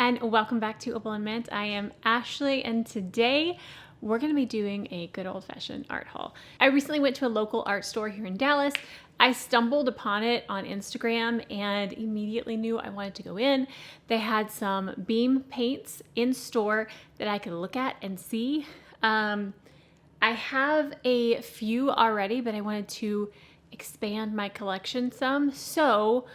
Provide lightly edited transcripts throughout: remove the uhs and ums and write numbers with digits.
and welcome back to Opal and Mint. I am Ashley, and today we're going to be doing a good old-fashioned art haul. I recently went to a local art store here in Dallas. I stumbled upon it on Instagram and immediately knew I wanted to go in. They had some beam paints in store that I could look at and see. I have a few already, but I wanted to expand my collection some. So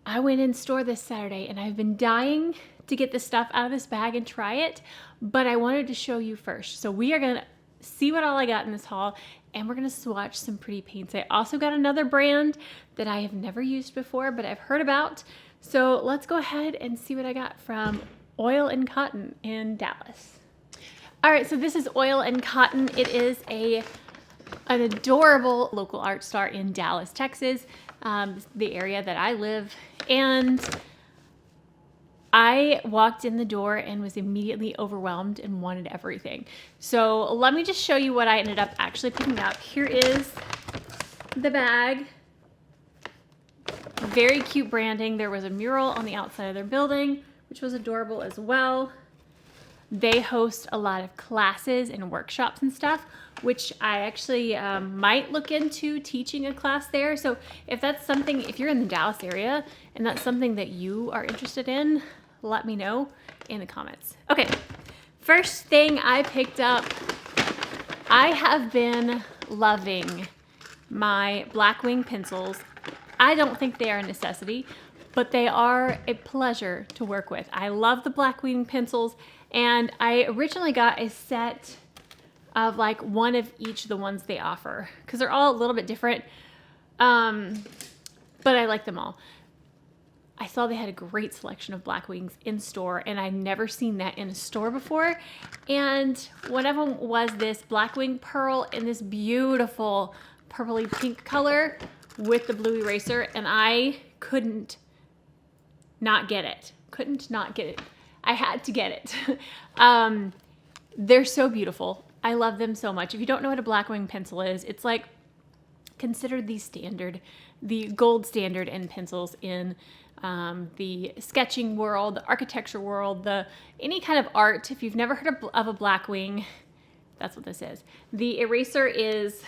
I went in store this Saturday and I've been dying to get the stuff out of this bag and try it, but I wanted to show you first. So we are gonna see what all I got in this haul, and we're gonna swatch some pretty paints. I also got another brand that I have never used before, but I've heard about. So let's go ahead and see what I got from Oil and Cotton in Dallas. All right, so this is Oil and Cotton. It is an adorable local art store in Dallas, Texas, the area that I live. And I walked in the door and was immediately overwhelmed and wanted everything. So let me just show you what I ended up actually picking up. Here is the bag. Very cute branding. There was a mural on the outside of their building, which was adorable as well. They host a lot of classes and workshops and stuff, which I actually might look into teaching a class there. So if that's something, if you're in the Dallas area and that's something that you are interested in, let me know in the comments. Okay, first thing I picked up, I have been loving my Blackwing pencils. I don't think they are a necessity, but they are a pleasure to work with. I love the Blackwing pencils, and I originally got a set of like one of each of the ones they offer because they're all a little bit different, but I like them all. I saw they had a great selection of Blackwings in store, and I'd never seen that in a store before. And one of them was this Blackwing Pearl in this beautiful purpley pink color with the blue eraser, and I couldn't not get it. Couldn't not get it. I had to get it. They're so beautiful. I love them so much. If you don't know what a Blackwing pencil is, it's like considered the gold standard in pencils in the sketching world, the architecture world, any kind of art. If you've never heard of a Blackwing, that's what this is. The eraser is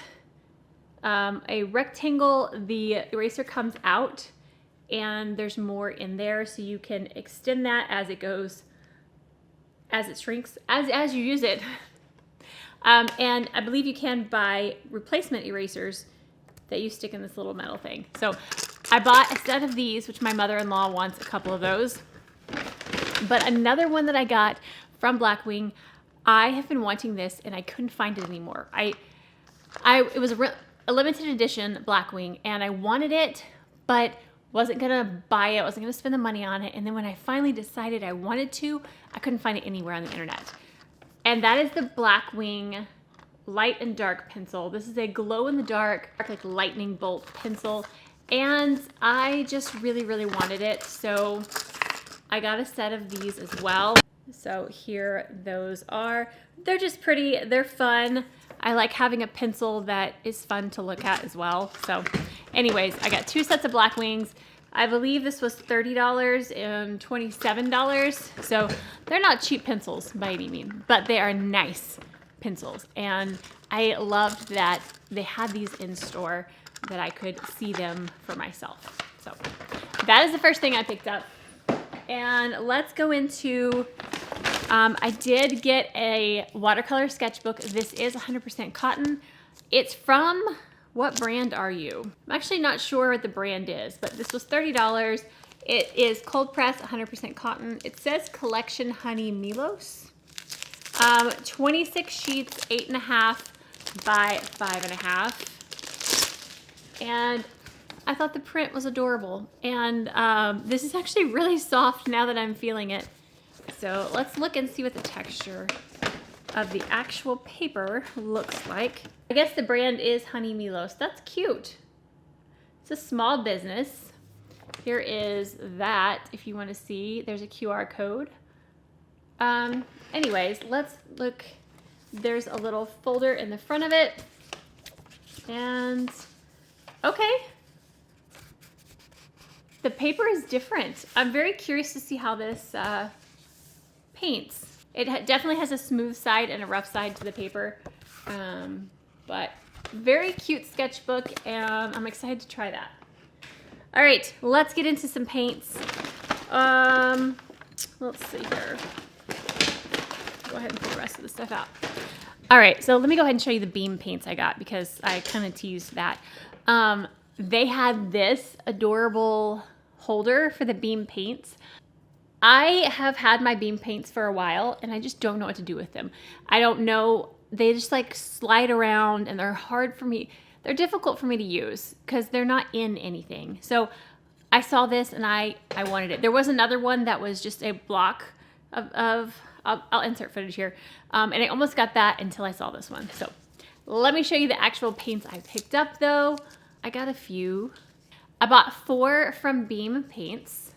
a rectangle. The eraser comes out and there's more in there, so you can extend that as it goes, as it shrinks, as you use it. And I believe you can buy replacement erasers that you stick in this little metal thing. So I bought a set of these, which my mother-in-law wants a couple of those. But another one that I got from Blackwing, I have been wanting this and I couldn't find it anymore. It was a limited edition Blackwing, and I wanted it, but wasn't gonna buy it, wasn't gonna spend the money on it. And then when I finally decided I wanted to, I couldn't find it anywhere on the internet. And that is the Blackwing Light and Dark pencil. This is a glow-in-the-dark, like lightning bolt pencil. And I just really, really wanted it. So I got a set of these as well. So here those are. They're just pretty, they're fun. I like having a pencil that is fun to look at as well. So anyways, I got two sets of Blackwings. I believe this was $30 and $27. So they're not cheap pencils by any means, but they are nice pencils. And I loved that they had these in store that I could see them for myself. So that is the first thing I picked up. And let's go into, I did get a watercolor sketchbook. This is 100% cotton. It's from, what brand are you? I'm actually not sure what the brand is, but this was $30. It is cold press, 100% cotton. It says Collection Honey Milos. 26 sheets, 8.5 by 5.5. And I thought the print was adorable. And this is actually really soft now that I'm feeling it. So let's look and see what the texture of the actual paper looks like. I guess the brand is Honey Milos. That's cute. It's a small business. Here is that, if you want to see. There's a QR code. Anyways, let's look. There's a little folder in the front of it. And okay. The paper is different. I'm very curious to see how this paints. It definitely has a smooth side and a rough side to the paper, but very cute sketchbook, and I'm excited to try that. All right, let's get into some paints. Let's see here. Go ahead and pull the rest of the stuff out. All right, so let me go ahead and show you the beam paints I got because I kind of teased that. They had this adorable holder for the beam paints. I have had my beam paints for a while and I just don't know what to do with them. I don't know, they just like slide around and they're hard for me. They're difficult for me to use because they're not in anything. So I saw this and I wanted it. There was another one that was just a block of I'll insert footage here. And I almost got that until I saw this one. So let me show you the actual paints I picked up though. I got a few. I bought 4 from Beam Paints.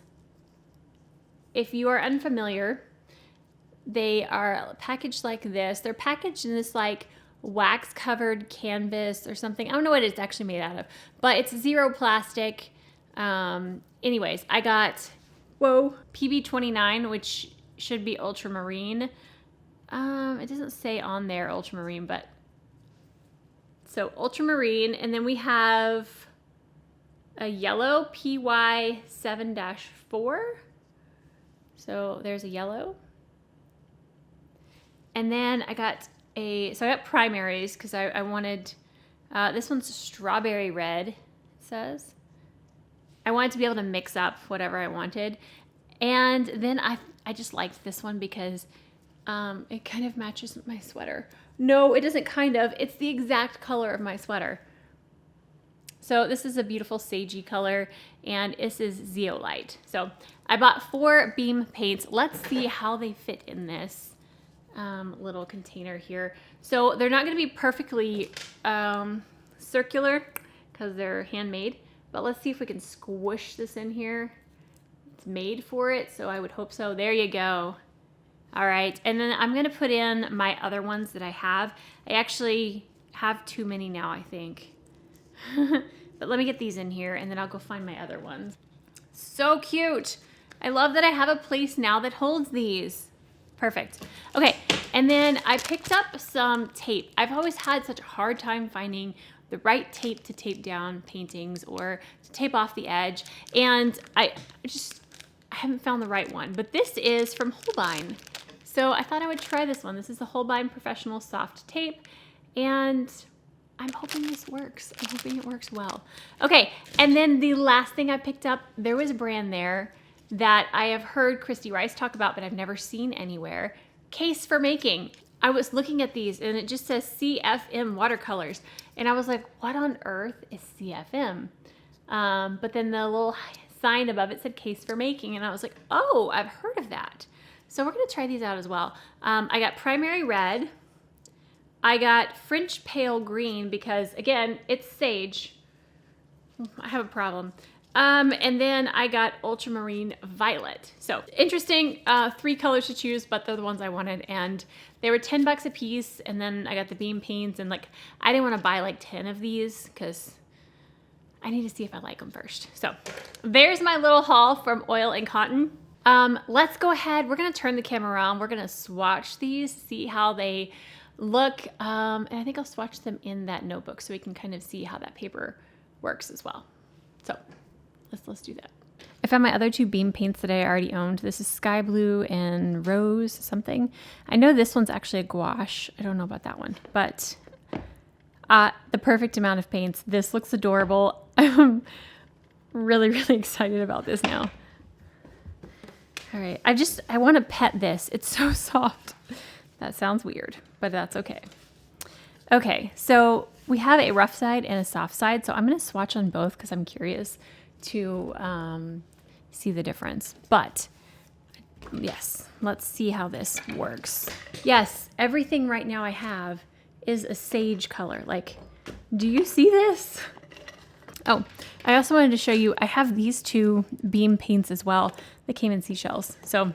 If you are unfamiliar, they are packaged like this. They're packaged in this like wax covered canvas or something. I don't know what it's actually made out of, but it's zero plastic. Anyways, I got, PB29, which should be ultramarine. It doesn't say on there ultramarine, but so ultramarine. And then we have a yellow PY7-4. So there's a yellow. And then I got I got primaries because I wanted, this one's strawberry red, it says. I wanted to be able to mix up whatever I wanted. And then I just liked this one because it kind of matches my sweater. No, it doesn't kind of. It's the exact color of my sweater. So this is a beautiful sagey color, and this is zeolite. So I bought 4 beam paints. Let's see how they fit in this little container here. So they're not going to be perfectly circular because they're handmade, but let's see if we can squish this in here. It's made for it, so I would hope so. There you go. All right, and then I'm going to put in my other ones that I have. I actually have too many now, I think. But let me get these in here, and then I'll go find my other ones. So cute. I love that I have a place now that holds these. Perfect. Okay, and then I picked up some tape. I've always had such a hard time finding the right tape to tape down paintings or to tape off the edge, and I haven't found the right one. But this is from Holbein. So I thought I would try this one. This is the Holbein Professional Soft Tape, and I'm hoping this works. I'm hoping it works well. Okay, and then the last thing I picked up, there was a brand there that I have heard Christy Rice talk about, but I've never seen anywhere. Case for Making. I was looking at these, and it just says CFM watercolors, and I was like, what on earth is CFM? But then the little sign above it said Case for Making, and I was like, oh, I've heard of that. So we're going to try these out as well. I got primary red. I got French pale green because, again, it's sage. I have a problem. And then I got ultramarine violet. So interesting, 3 colors to choose, but they're the ones I wanted. And they were $10 a piece. And then I got the beam paints, and like, I didn't want to buy like 10 of these because I need to see if I like them first. So there's my little haul from Oil and Cotton. Let's go ahead. We're going to turn the camera around. We're going to swatch these, see how they look. And I think I'll swatch them in that notebook so we can kind of see how that paper works as well. So let's do that. I found my other 2 beam paints that I already owned. This is sky blue and rose something. I know this one's actually a gouache. I don't know about that one, but the perfect amount of paints. This looks adorable. I'm really, really excited about this now. All right, I want to pet this. It's so soft. That sounds weird, but that's okay. Okay, so we have a rough side and a soft side, so I'm going to swatch on both because I'm curious to see the difference. But yes, let's see how this works. Yes, everything right now I have is a sage color. Like, do you see this? Oh, I also wanted to show you, I have these 2 beam paints as well that came in seashells. So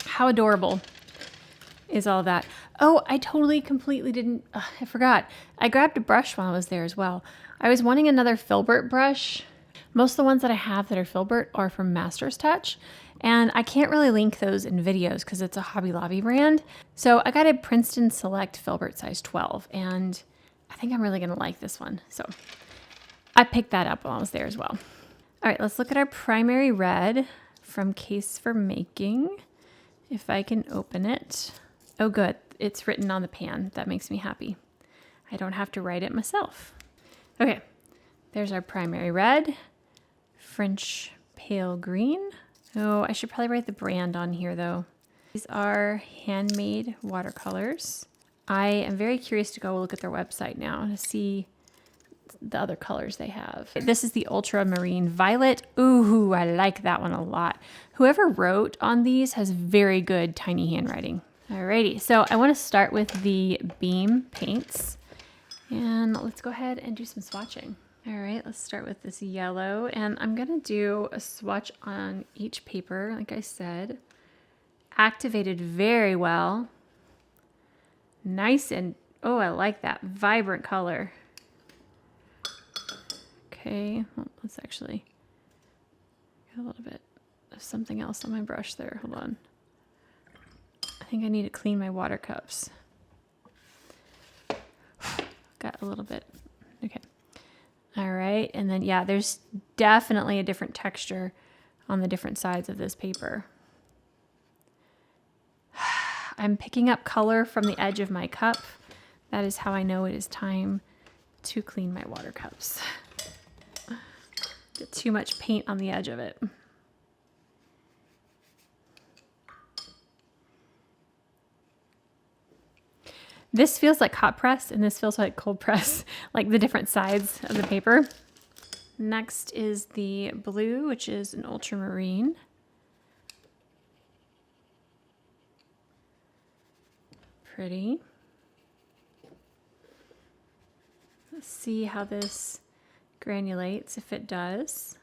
how adorable is all that? Oh, I totally completely didn't, I forgot. I grabbed a brush while I was there as well. I was wanting another filbert brush, Most of the ones that I have that are Filbert are from Master's Touch, and I can't really link those in videos because it's a Hobby Lobby brand. So I got a Princeton Select Filbert size 12, and I think I'm really gonna like this one. So I picked that up while I was there as well. All right, let's look at our primary red from Case for Making. If I can open it. Oh good, it's written on the pan. That makes me happy. I don't have to write it myself. Okay, there's our primary red. French Pale Green. Oh, I should probably write the brand on here though. These are handmade watercolors. I am very curious to go look at their website now to see the other colors they have. This is the Ultramarine Violet. Ooh, I like that one a lot. Whoever wrote on these has very good tiny handwriting. Alrighty, so I want to start with the Beam paints. And let's go ahead and do some swatching. All right, let's start with this yellow, and I'm gonna do a swatch on each paper, like I said. Activated very well. Nice and, oh, I like that vibrant color. Okay, well, let's actually get a little bit of something else on my brush there. Hold on. I think I need to clean my water cups. Got a little bit, okay. All right, and then yeah, there's definitely a different texture on the different sides of this paper. I'm picking up color from the edge of my cup. That is how I know it is time to clean my water cups. Get too much paint on the edge of it. This feels like hot press and this feels like cold press, like the different sides of the paper. Next is the blue, which is an ultramarine. Pretty. Let's see how this granulates, if it does.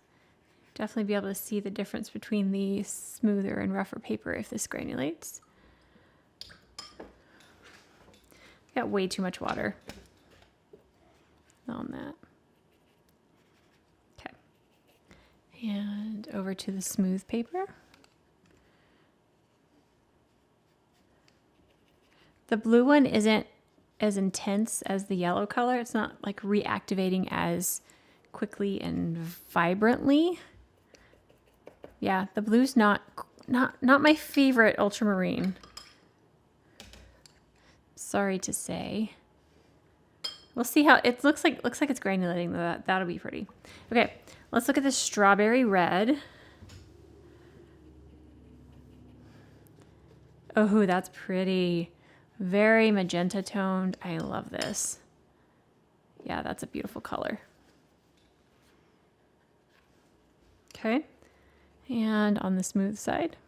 Definitely be able to see the difference between the smoother and rougher paper if this granulates. Got way too much water on that. Okay. And over to the smooth paper. The blue one isn't as intense as the yellow color. It's not like reactivating as quickly and vibrantly. Yeah, the blue's not my favorite ultramarine. Sorry to say. We'll see how it looks like it's granulating. That'll be pretty. Okay, let's look at the strawberry red. Oh, that's pretty. Very magenta toned. I love this. Yeah, that's a beautiful color. Okay, and on the smooth side.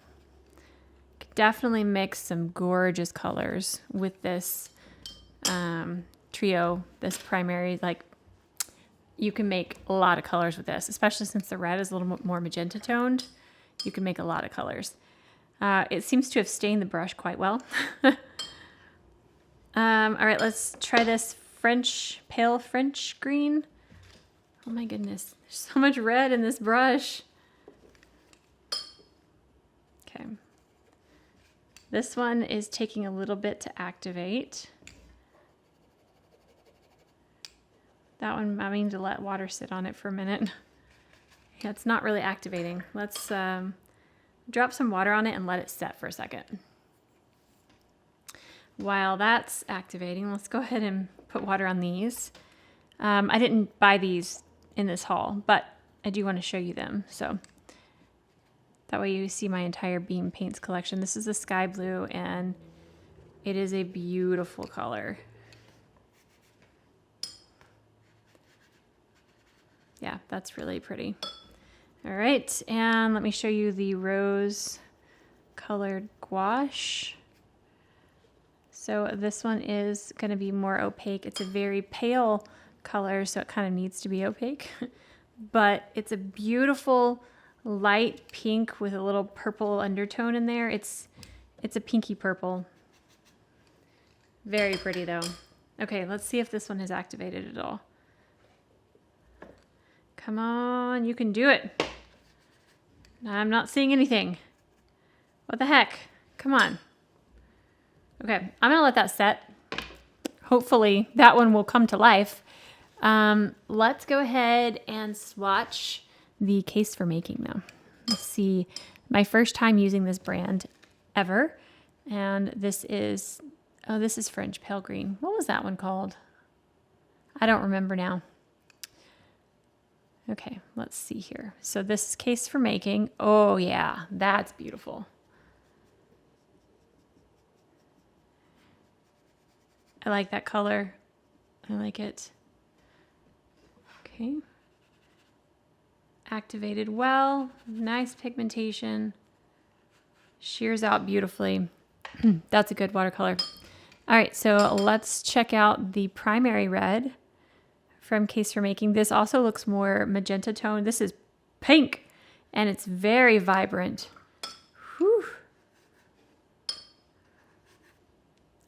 Definitely mix some gorgeous colors with this trio, this primary. Like, you can make a lot of colors with this, especially since the red is a little more magenta toned. You can make a lot of colors. It seems to have stained the brush quite well. All right, let's try this pale French green. Oh my goodness, there's so much red in this brush. Okay. This one is taking a little bit to activate. That one, I mean to let water sit on it for a minute. Yeah, it's not really activating. Let's drop some water on it and let it set for a second. While that's activating, let's go ahead and put water on these. I didn't buy these in this haul, but I do want to show you them. So that way you see my entire Beam Paints collection. This is the sky blue, and it is a beautiful color. Yeah, that's really pretty. All right, and let me show you the rose colored gouache. So this one is going to be more opaque. It's a very pale color, so it kind of needs to be opaque. But it's a beautiful light pink with a little purple undertone in there. It's a pinky purple. Very pretty though. Okay, let's see if this one has activated at all. Come on, you can do it. I'm not seeing anything. What the heck? Come on. Okay, I'm gonna let that set. Hopefully that one will come to life. Let's go ahead and swatch the case for making though. Let's see, my first time using this brand ever. And this is French Pale Green. What was that one called? I don't remember now. Okay, let's see here. So this is case for making. Oh yeah, that's beautiful. I like that color. I like it. Okay. Activated well, nice pigmentation. Shears out beautifully. That's a good watercolor. All right, so let's check out the primary red from Case for Making. This also looks more magenta tone. This is pink, and it's very vibrant. Whew.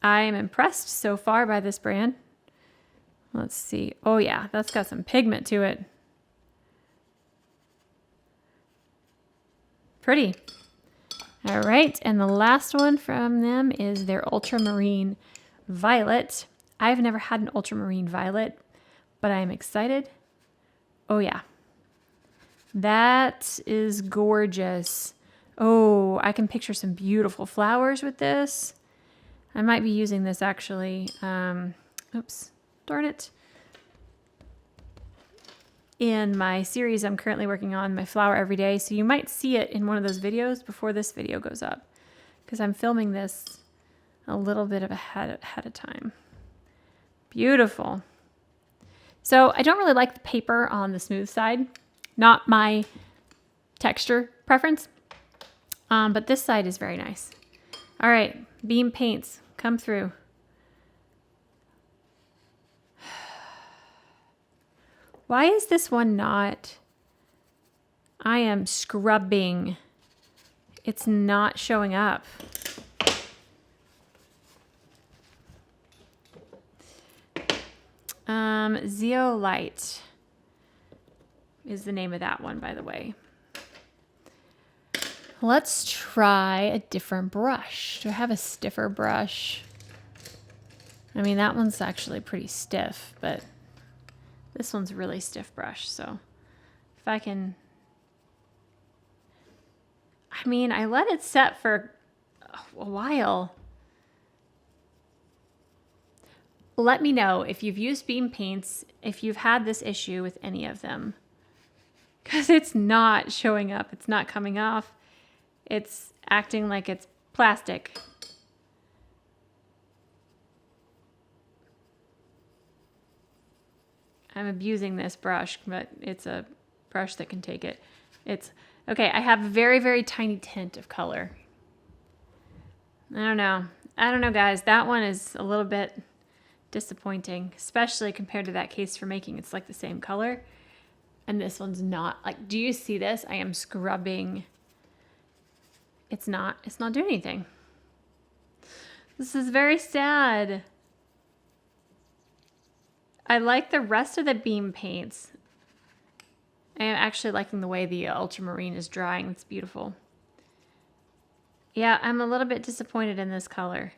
I am impressed so far by this brand. Let's see. Oh yeah, that's got some pigment to it. Pretty. All right, and the last one from them is their Ultramarine Violet. I've never had an Ultramarine Violet, but I am excited. Oh yeah, that is gorgeous. Oh, I can picture some beautiful flowers with this. I might be using this actually. Oops, darn it. In my series I'm currently working on, my flower every day. So you might see it in one of those videos before this video goes up, because I'm filming this a little bit of ahead of time. Beautiful. So I don't really like the paper on the smooth side. Not my texture preference. But this side is very nice. All right, Beam Paints, come through. Why is this one not? I am scrubbing. It's not showing up. Zeolite is the name of that one, by the way. Let's try a different brush. Do I have a stiffer brush? I mean, that one's actually pretty stiff, but this one's a really stiff brush. So if I can, I mean, I let it set for a while. Let me know if you've used Beam Paints, if you've had this issue with any of them, because it's not showing up. It's not coming off. It's acting like it's plastic. I'm abusing this brush, but it's a brush that can take it. It's okay. I have a very, very tiny tint of color. I don't know, guys. That one is a little bit disappointing, especially compared to that Case for Making. It's like the same color, and this one's not. Like, do you see this? I am scrubbing. It's not doing anything. This is very sad. I like the rest of the Beam Paints. I am actually liking the way the ultramarine is drying. It's beautiful. Yeah, I'm a little bit disappointed in this color.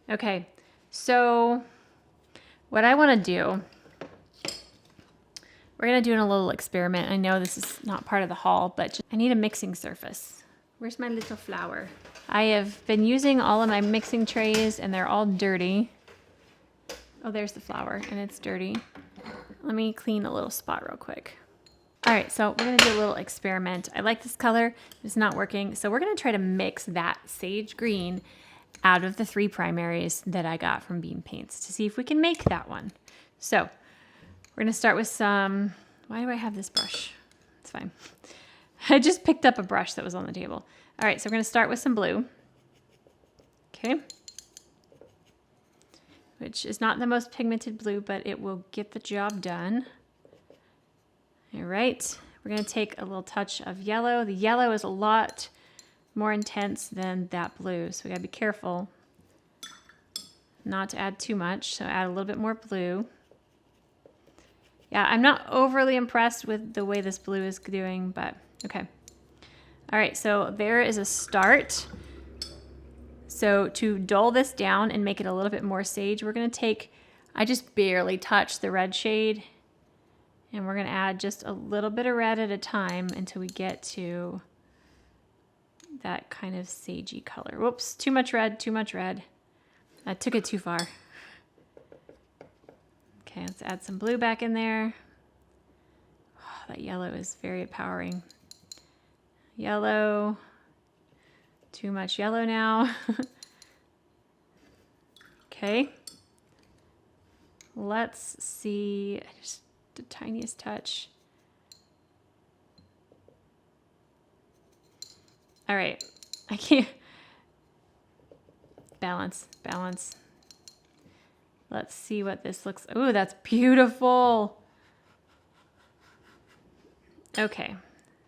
Okay, so what I want to do, we're going to do a little experiment. I know this is not part of the haul, but I need a mixing surface. Where's my little flower? I have been using all of my mixing trays and they're all dirty. Oh, there's the flower and it's dirty. Let me clean a little spot real quick. All right, so we're gonna do a little experiment. I like this color, it's not working. So we're gonna try to mix that sage green out of the 3 primaries that I got from Beam Paints to see if we can make that one. So we're gonna start with some, why do I have this brush? It's fine. I just picked up a brush that was on the table. All right, so we're gonna start with some blue. Okay. Which is not the most pigmented blue, but it will get the job done. All right, we're gonna take a little touch of yellow. The yellow is a lot more intense than that blue, so we gotta be careful not to add too much. So add a little bit more blue. Yeah, I'm not overly impressed with the way this blue is doing, but okay. All right, so there is a start. So to dull this down and make it a little bit more sage, we're gonna take, I just barely touched the red shade, and we're gonna add just a little bit of red at a time until we get to that kind of sagey color. Whoops, too much red, too much red. I took it too far. Okay, let's add some blue back in there. Oh, that yellow is very empowering. Yellow. Too much yellow now. Okay. Let's see, just the tiniest touch. All right, I can't. Balance, balance. Let's see what this looks. Ooh, that's beautiful. Okay,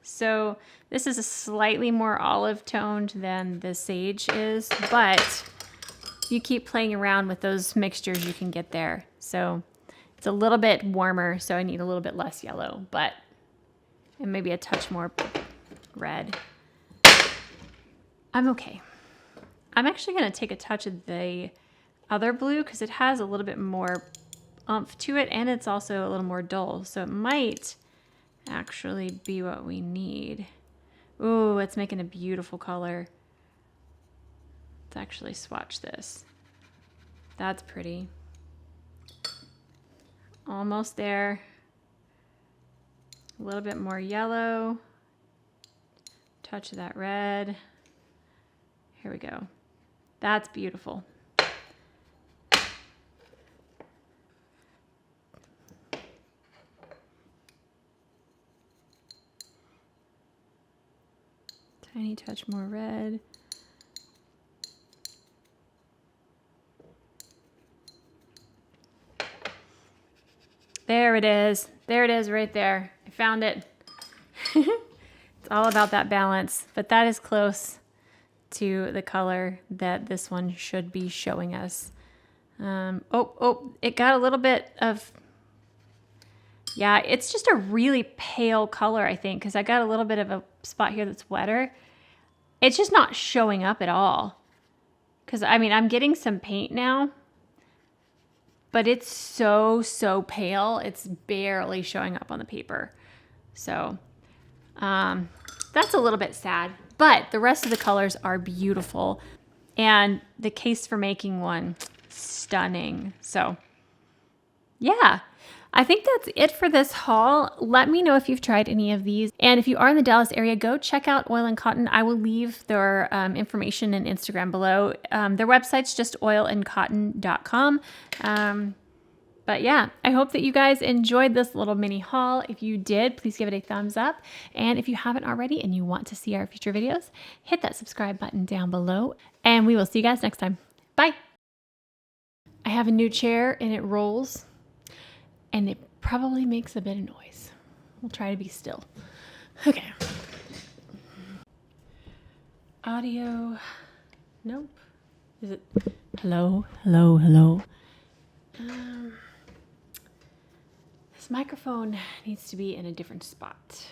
so this is a slightly more olive toned than the sage is, but if you keep playing around with those mixtures, you can get there. So it's a little bit warmer, so I need a little bit less yellow, but and maybe a touch more red. I'm okay. I'm actually going to take a touch of the other blue because it has a little bit more oomph to it, and it's also a little more dull, so it might actually be what we need. Ooh, it's making a beautiful color. Let's actually swatch this. That's pretty. Almost there. A little bit more yellow. Touch of that red. Here we go. That's beautiful. Tiny touch more red. There it is. There it is right there. I found it. It's all about that balance, but that is close to the color that this one should be showing us. It got a little bit of, yeah, it's just a really pale color, I think, because I got a little bit of a spot here that's wetter. It's just not showing up at all. Because, I mean, I'm getting some paint now, but it's so pale. It's barely showing up on the paper. So, that's a little bit sad. But the rest of the colors are beautiful. And the case for making one, stunning. So, yeah. I think that's it for this haul. Let me know if you've tried any of these. And if you are in the Dallas area, go check out Oil and Cotton. I will leave their information and Instagram below. Their website's just oilandcotton.com. But yeah, I hope that you guys enjoyed this little mini haul. If you did, please give it a thumbs up. And if you haven't already and you want to see our future videos, hit that subscribe button down below. And we will see you guys next time. Bye. I have a new chair and it rolls. And it probably makes a bit of noise. We'll try to be still. Okay. Audio. Nope. Is it? Hello, hello, hello. This microphone needs to be in a different spot.